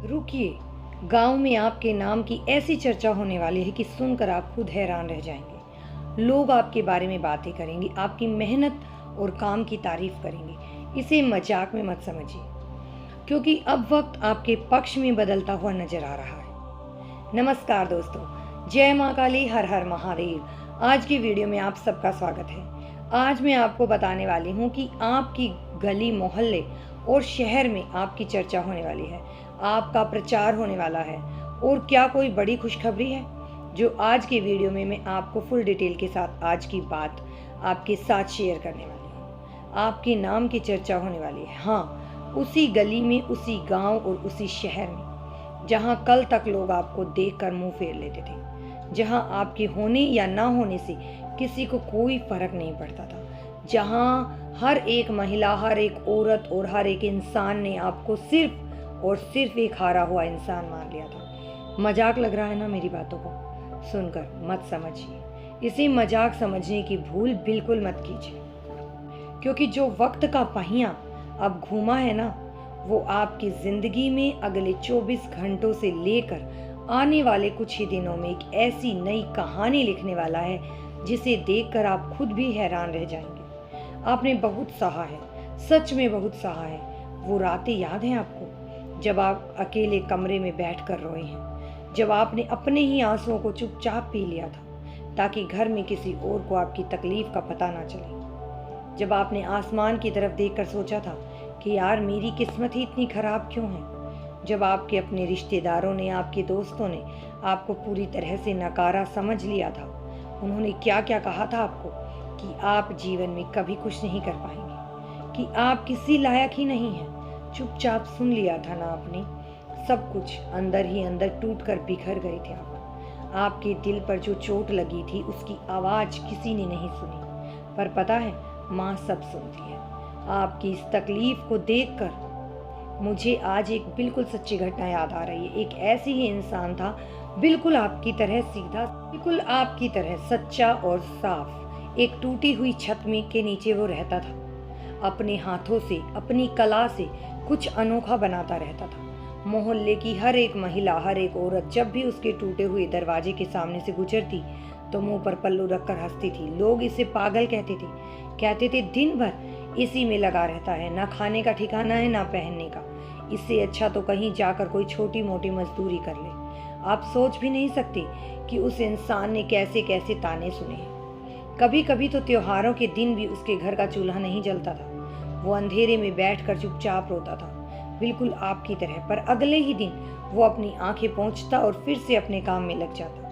रुकिए, गांव में आपके नाम की ऐसी चर्चा होने वाली है कि सुनकर आप खुद हैरान रह जाएंगे। लोग आपके बारे में बातें करेंगे, आपकी मेहनत और काम की तारीफ करेंगे। इसे मजाक में मत समझिए, क्योंकि अब वक्त आपके पक्ष में बदलता हुआ नजर आ रहा है। नमस्कार दोस्तों, जय माँ काली, हर हर महादेव। आज की वीडियो में आप सबका स्वागत है। आज मैं आपको बताने वाली हूँ कि आपकी गली, मोहल्ले और शहर में आपकी चर्चा होने वाली है, आपका प्रचार होने वाला है। और क्या कोई बड़ी खुशखबरी है जो आज के वीडियो में मैं आपको फुल डिटेल के साथ आज की बात आपके साथ शेयर करने वाली हूँ। आपके नाम की चर्चा होने वाली है, हाँ, उसी गली में, उसी गांव और उसी शहर में जहां कल तक लोग आपको देखकर मुंह फेर लेते थे, जहां आपके होने या ना होने से किसी को कोई फर्क नहीं पड़ता था, जहां हर एक महिला, हर एक औरत और हर एक इंसान ने आपको सिर्फ और सिर्फ एक हारा हुआ इंसान मान लिया था। मजाक लग रहा है ना मेरी बातों को सुनकर? मत समझिए, इसे मजाक समझने की भूल बिल्कुल मत कीजिए, क्योंकि जो वक्त का पहिया अब घूमा है ना, वो आपकी जिंदगी में अगले 24 घंटों से लेकर आने वाले कुछ ही दिनों में एक ऐसी नई कहानी लिखने वाला है जिसे देखकर आप खुद भी हैरान रह जाएंगे। आपने बहुत सहा है, सच में बहुत सहा है। वो रातें याद हैं आपको, जब आप अकेले कमरे में बैठकर रोए हैं, जब आपने अपने ही आंसुओं को चुपचाप पी लिया था ताकि घर में किसी और को आपकी तकलीफ का पता ना चले, जब आपने आसमान की तरफ देखकर सोचा था कि यार मेरी किस्मत ही इतनी खराब क्यों है, जब आपके अपने रिश्तेदारों ने, आपके दोस्तों ने आपको पूरी तरह से नकारा समझ लिया था। उन्होंने क्या क्या कहा था आपको कि आप जीवन में कभी कुछ नहीं कर पाएंगे, कि आप किसी लायक ही नहीं हैं। चुपचाप सुन लिया था ना आपने सब कुछ, अंदर ही अंदर टूट कर बिखर गए थे आप। आपके दिल पर जो चोट लगी थी उसकी आवाज़ किसी ने नहीं सुनी, पर पता है माँ सब सुनती है। आपकी इस तकलीफ को देखकर मुझे आज एक बिल्कुल सच्ची घटना याद आ रही है। एक ऐसी ही इंसान था, बिल्कुल आपकी तरह सीधा, बिल्कुल आपकी तरह सच्चा और साफ। एक टूटी हुई छत में के नीचे वो रहता था, अपने हाथों से, अपनी कला से कुछ अनोखा बनाता रहता था। मोहल्ले की हर एक महिला, हर एक औरत जब भी उसके टूटे हुए दरवाजे के सामने से गुजरती तो मुंह पर पल्लू रखकर हंसती थी। लोग इसे पागल कहते थे दिन भर इसी में लगा रहता है, ना खाने का ठिकाना है ना पहनने का, इससे अच्छा तो कहीं जाकर कोई छोटी मोटी मजदूरी कर ले। आप सोच भी नहीं सकते कि उस इंसान ने कैसे कैसे ताने सुने हैं। कभी कभी तो त्योहारों के दिन भी उसके घर का चूल्हा नहीं जलता था, वो अंधेरे में बैठकर चुपचाप रोता था, बिल्कुल आपकी तरह। पर अगले ही दिन वो अपनी आंखें पोंछता और फिर से अपने काम में लग जाता।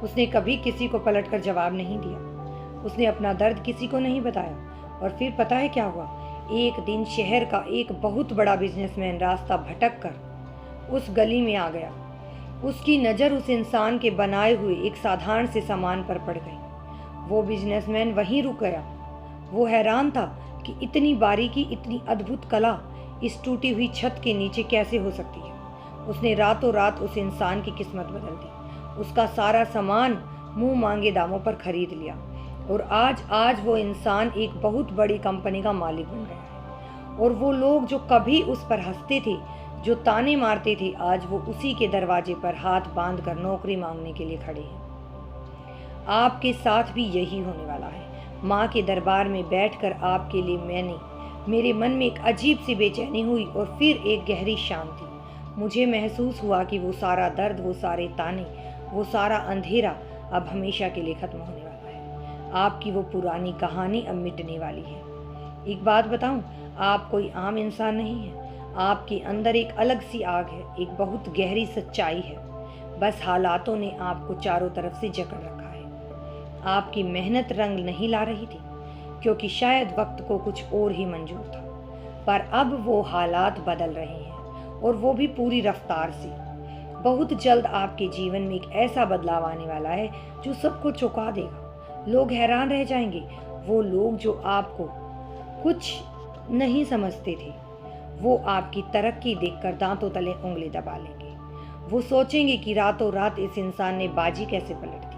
उसने कभी किसी को पलटकर जवाब नहीं दिया, उसने अपना दर्द किसी को नहीं बताया। और फिर पता है क्या हुआ? एक दिन शहर का एक बहुत बड़ा बिजनेसमैन रास्ता भटक कर उस गली में आ गया। उसकी नज़र उस इंसान के बनाए हुए एक साधारण से सामान पर पड़ गई। वो बिजनेसमैन वहीं रुक गया। वो हैरान था कि इतनी बारीकी, इतनी अद्भुत कला इस टूटी हुई छत के नीचे कैसे हो सकती है। उसने रातों रात उस इंसान की किस्मत बदल दी, उसका सारा सामान मुंह मांगे दामों पर खरीद लिया और आज वो इंसान एक बहुत बड़ी कंपनी का मालिक बन गया है। और वो लोग जो कभी उस पर हंसते थे, जो ताने मारते थे, आज वो उसी के दरवाजे पर हाथ बांधकर नौकरी मांगने के लिए खड़े हैं। आपके साथ भी यही होने वाला है। माँ के दरबार में बैठकर आपके लिए मेरे मन में एक अजीब सी बेचैनी हुई और फिर एक गहरी शांति। मुझे महसूस हुआ कि वो सारा दर्द, वो सारे ताने, वो सारा अंधेरा अब हमेशा के लिए खत्म होने वाला है। आपकी वो पुरानी कहानी अब मिटने वाली है। एक बात बताऊं, आप कोई आम इंसान नहीं है। आपके अंदर एक अलग सी आग है, एक बहुत गहरी सच्चाई है। बस हालातों ने आपको चारों तरफ से जकड़ रखा है। आपकी मेहनत रंग नहीं ला रही थी, क्योंकि शायद वक्त को कुछ और ही मंजूर था। पर अब वो हालात बदल रहे हैं, और वो भी पूरी रफ्तार से। बहुत जल्द आपके जीवन में एक ऐसा बदलाव आने वाला है जो सबको चौंका देगा। लोग हैरान रह जाएंगे। वो लोग जो आपको कुछ नहीं समझते थे, वो आपकी तरक्की देखकर दांतों तले उंगली दबा लेंगे। वो सोचेंगे कि रातों रात इस इंसान ने बाजी कैसे पलट दी।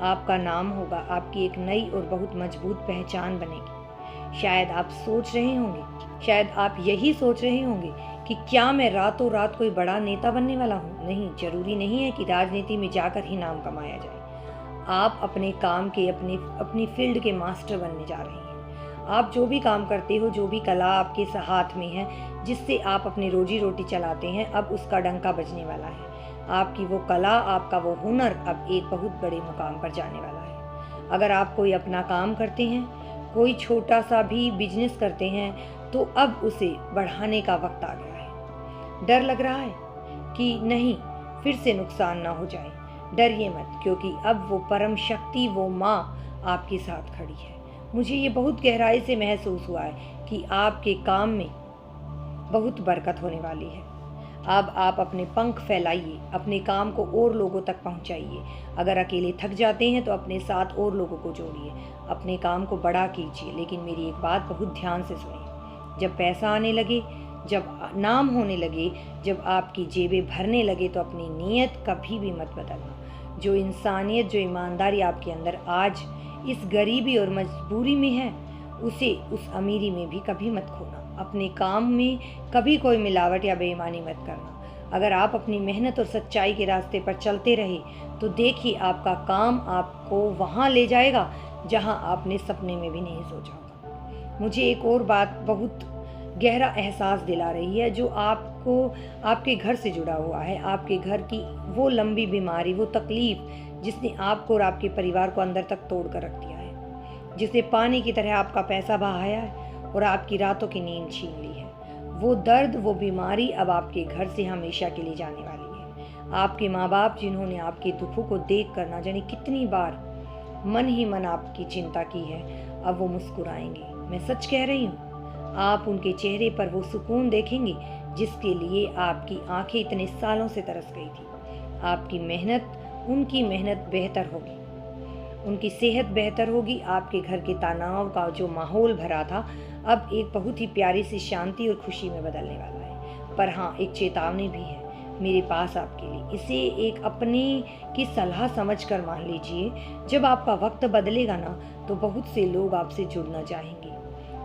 आपका नाम होगा, आपकी एक नई और बहुत मजबूत पहचान बनेगी। शायद आप यही सोच रहे होंगे कि क्या मैं रातों रात कोई बड़ा नेता बनने वाला हूँ? नहीं, जरूरी नहीं है कि राजनीति में जाकर ही नाम कमाया जाए। आप अपने काम के अपनी फील्ड के मास्टर बनने जा रहे हैं। आप जो भी काम करते हो, जो भी कला आपके हाथ में है, जिससे आप अपनी रोजी रोटी चलाते हैं, अब उसका डंका बजने वाला है। आपकी वो कला, आपका वो हुनर अब एक बहुत बड़े मुकाम पर जाने वाला है। अगर आप कोई अपना काम करते हैं, कोई छोटा सा भी बिजनेस करते हैं, तो अब उसे बढ़ाने का वक्त आ गया है। डर लग रहा है कि नहीं फिर से नुकसान ना हो जाए? डरिए मत, क्योंकि अब वो परम शक्ति, वो माँ आपके साथ खड़ी है। मुझे ये बहुत गहराई से महसूस हुआ है कि आपके काम में बहुत बरकत होने वाली है। अब आप अपने पंख फैलाइए, अपने काम को और लोगों तक पहुंचाइए। अगर अकेले थक जाते हैं तो अपने साथ और लोगों को जोड़िए, अपने काम को बड़ा कीजिए। लेकिन मेरी एक बात बहुत ध्यान से सुनिए, जब पैसा आने लगे, जब नाम होने लगे, जब आपकी जेबें भरने लगे, तो अपनी नीयत कभी भी मत बदलना। जो इंसानियत, जो ईमानदारी आपके अंदर आज इस गरीबी और मजबूरी में है, उसे उस अमीरी में भी कभी मत खोना। अपने काम में कभी कोई मिलावट या बेईमानी मत करना। अगर आप अपनी मेहनत और सच्चाई के रास्ते पर चलते रहे तो देखिए आपका काम आपको वहाँ ले जाएगा जहाँ आपने सपने में भी नहीं सोचा होगा। मुझे एक और बात बहुत गहरा एहसास दिला रही है, जो आपको आपके घर से जुड़ा हुआ है। आपके घर की वो लंबी बीमारी, वो तकलीफ जिसने आपको और आपके परिवार को अंदर तक तोड़ कर रख दिया है, जिसने पानी की तरह आपका पैसा बहाया है और आपकी रातों की नींद छीन ली है। वो दर्द, वो बीमारी अब आपके घर से हमेशा के लिए जाने वाली है। आपके माँ बाप जिन्होंने आपके दुखों को देख कर ना जाने कितनी बार मन ही मन आपकी चिंता की है, अब वो मुस्कुराएंगे। मैं सच कह रही हूँ, आप उनके चेहरे पर वो सुकून देखेंगे जिसके लिए आपकी आंखें इतने सालों से तरस गई थी। आपकी मेहनत, उनकी मेहनत बेहतर होगी, उनकी सेहत बेहतर होगी। आपके घर के तनाव का जो माहौल भरा था, अब एक बहुत ही प्यारी सी शांति और खुशी में बदलने वाला है। पर हाँ, एक चेतावनी भी है मेरे पास आपके लिए। इसे एक अपने की सलाह समझकर मान लीजिए। जब आपका वक्त बदलेगा ना, तो बहुत से लोग आपसे जुड़ना चाहेंगे।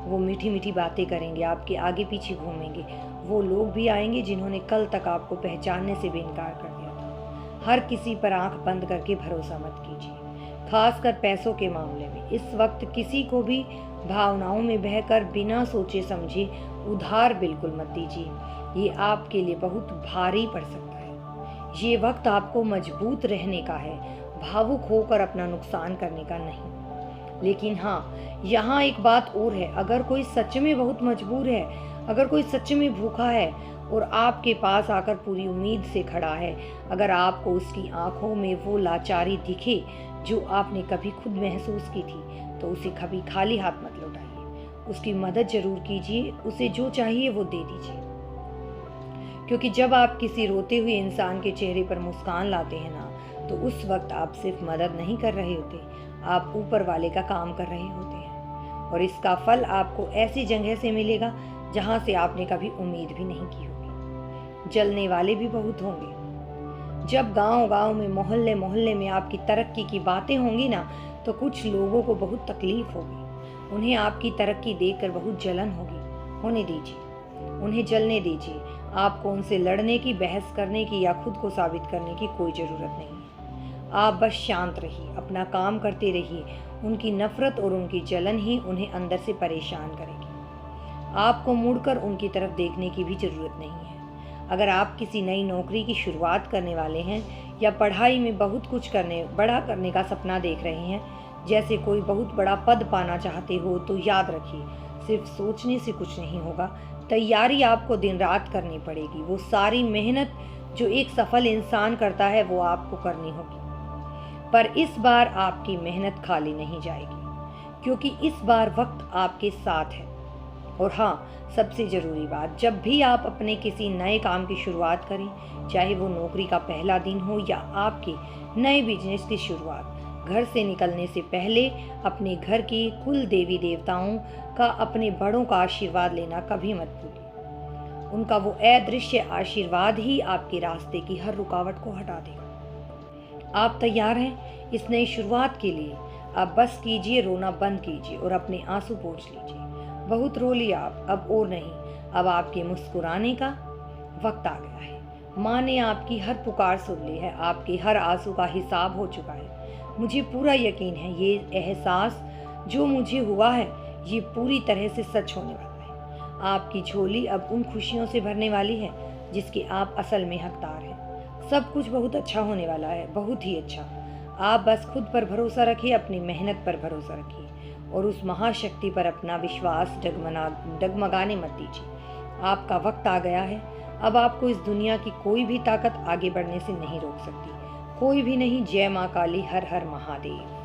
वो मीठी मीठी बातें करेंगे, आपके आगे पीछे घूमेंगे। वो लोग भी आएंगे जिन्होंने कल तक आपको पहचानने से भी इनकार कर दिया था। हर किसी पर आंख बंद करके भरोसा मत कीजिए, खासकर पैसों के मामले में। इस वक्त किसी को भी भावनाओं में बहकर बिना सोचे समझे उधार बिल्कुल मत दीजिए। ये आपके लिए बहुत भारी पड़ सकता है। ये वक्त आपको मजबूत रहने का है, भावुक होकर अपना नुकसान करने का नहीं। लेकिन हाँ, यहाँ एक बात और है, अगर कोई सच में बहुत मजबूर है, अगर कोई सच में भूखा है और आपके पास आकर पूरी उम्मीद से खड़ा है, अगर आपको उसकी आंखों में वो लाचारी दिखे जो आपने कभी खुद महसूस की थी, तो उसे कभी खाली हाथ मत लौटाइए। उसकी मदद जरूर कीजिए, उसे जो चाहिए वो दे दीजिए। क्योंकि जब आप किसी रोते हुए इंसान के चेहरे पर मुस्कान लाते हैं ना, तो उस वक्त आप सिर्फ मदद नहीं कर रहे होते, आप ऊपर वाले का काम कर रहे होते हैं। और इसका फल आपको ऐसी जगह से मिलेगा जहां से आपने कभी उम्मीद भी नहीं की होगी। जलने वाले भी बहुत होंगे। जब गांव गांव में, मोहल्ले मोहल्ले में आपकी तरक्की की बातें होंगी ना, तो कुछ लोगों को बहुत तकलीफ होगी। उन्हें आपकी तरक्की देखकर बहुत जलन होगी। होने दीजिए, उन्हें जलने दीजिए। आपको उनसे लड़ने की, बहस करने की या खुद को साबित करने की कोई ज़रूरत नहीं है। आप बस शांत रहिए, अपना काम करते रहिए। उनकी नफरत और उनकी जलन ही उन्हें अंदर से परेशान करेगी। आपको मुड़कर उनकी तरफ देखने की भी ज़रूरत नहीं है। अगर आप किसी नई नौकरी की शुरुआत करने वाले हैं या पढ़ाई में बहुत कुछ बड़ा करने का सपना देख रहे हैं, जैसे कोई बहुत बड़ा पद पाना चाहते हो, तो याद रखिए, सिर्फ सोचने से कुछ नहीं होगा। तैयारी आपको दिन रात करनी पड़ेगी। वो सारी मेहनत जो एक सफल इंसान करता है, वो आपको करनी होगी। पर इस बार आपकी मेहनत खाली नहीं जाएगी, क्योंकि इस बार वक्त आपके साथ है। और हाँ, सबसे ज़रूरी बात, जब भी आप अपने किसी नए काम की शुरुआत करें, चाहे वो नौकरी का पहला दिन हो या आपके नए बिजनेस की शुरुआत, घर से निकलने से पहले अपने घर की कुल देवी देवताओं का, अपने बड़ों का आशीर्वाद लेना कभी मत भूलिए। उनका वो अदृश्य आशीर्वाद ही आपके रास्ते की हर रुकावट को हटा देगा। आप तैयार हैं इस नई शुरुआत के लिए? आप बस कीजिए, रोना बंद कीजिए और अपने आंसू पोंछ लीजिए। बहुत रो लिया आप, अब और नहीं। अब आपके मुस्कुराने का, वक्त आ गया है। माँ ने आपकी हर पुकार सुन ली है, आपके हर आंसू का हिसाब हो चुका है। मुझे पूरा यकीन है ये एहसास जो मुझे हुआ है ये पूरी तरह से सच होने वाला है। आपकी झोली अब उन खुशियों से भरने वाली है जिसके आप असल में हकदार हैं। सब कुछ बहुत अच्छा होने वाला है, बहुत ही अच्छा। आप बस खुद पर भरोसा रखिए, अपनी मेहनत पर भरोसा रखिए और उस महाशक्ति पर अपना विश्वास डगमगाने मत दीजिए। आपका वक्त आ गया है। अब आपको इस दुनिया की कोई भी ताकत आगे बढ़ने से नहीं रोक सकती, कोई भी नहीं। जय माँ काली, हर हर महादेव।